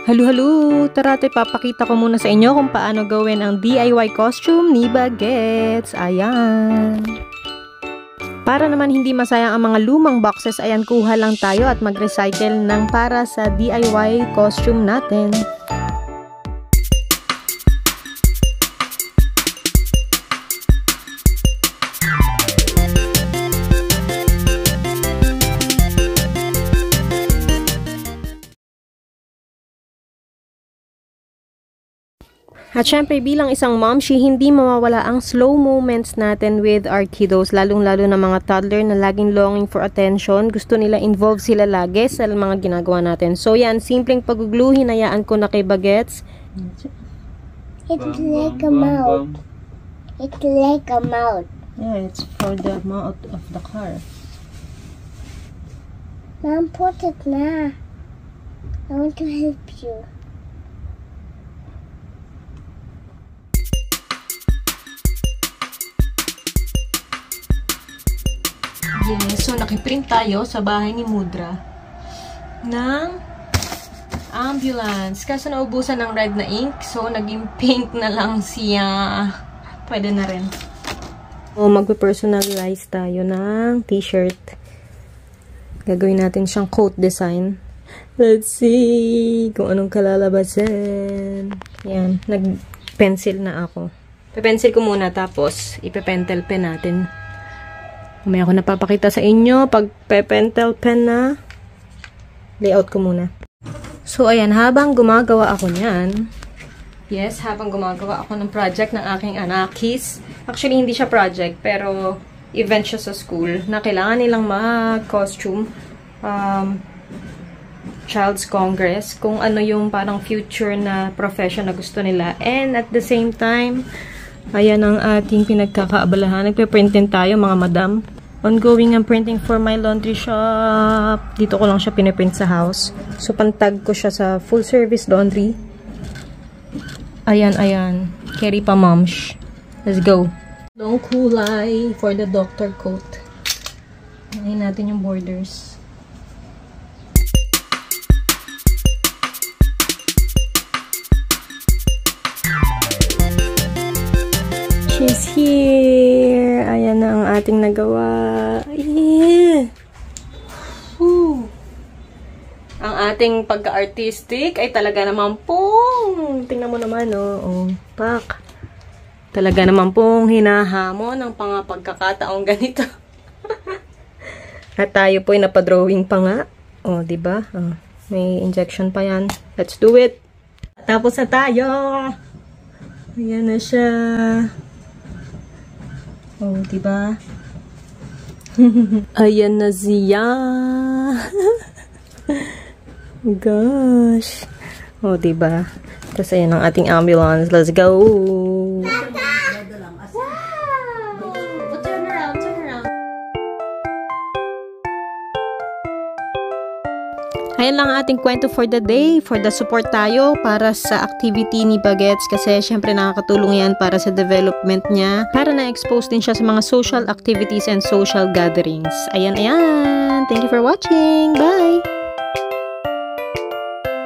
Halo, tara tayo papakita ko muna sa inyo kung paano gawin ang DIY costume ni Bagets. Ayan. Para naman hindi masayang ang mga lumang boxes, ayan, kuha lang tayo at mag-recycle ng para sa DIY costume natin. At syempre, bilang isang momshi, hindi mawawala ang slow moments natin with our kiddos, lalong-lalo na mga toddler na laging longing for attention. Gusto nila involved sila lagi sa mga ginagawa natin. So yan, simpleng pag-glue, hinayaan ko na kay Bagets. It's like a mouth. It's like a mouth. Yeah, it's for the mouth of the car. Mom, put it na. I want to help you. Yes, so nakiprint tayo sa bahay ni Mudra ng ambulance. Kaso naubusan ng red na ink, so naging pink na lang siya. Pwede na rin. O, magpe-personalize tayo ng t-shirt. Gagawin natin siyang coat design. Let's see kung anong kalalabasan. Yan, nag-pencil na ako. Pe-pencil ko muna, tapos ipe-pentel pen natin. May ako napapakita sa inyo pag pentel pen na. Layout ko muna. So, ayan, habang gumagawa ako niyan, yes, habang gumagawa ako ng project ng aking anakis. Actually, hindi siya project, pero event siya sa school na kailangan nilang mag-costume. Child's Congress, kung ano yung parang future na profession na gusto nila. And at the same time, ayan ang ating pinagkakaabalahan. Nagpe-print din tayo, mga madam. Ongoing ang printing for my laundry shop. Dito ko lang siya piniprint sa house. So, pantag ko siya sa full service laundry. Ayan, ayan. Carry pa, moms. Let's go. Long kulay for the doctor coat. Ayan natin yung borders. She's here. Ayan na ang ating nagawa. Yeah. Woo. Ang ating pagka-artistic ay talaga naman pong, tingnan mo naman, oh, pak. Talaga naman pong hinahamon ng pagkakataong ganito. At tayo po ay napadrawing pa nga. Oh, diba? Oh, may injection pa yan. Let's do it. Tapos na tayo. Ayan na siya. Oh, diba? Ayan na siya. Gosh. Oh, diba? Tapos ayan ang ating ambulance. Let's go! Ayan lang ang ating kwento for the day. For the support tayo para sa activity ni Bagets kasi syempre nakakatulong yan para sa development niya. Para na-expose din siya sa mga social activities and social gatherings. Ayan, ayan. Thank you for watching. Bye!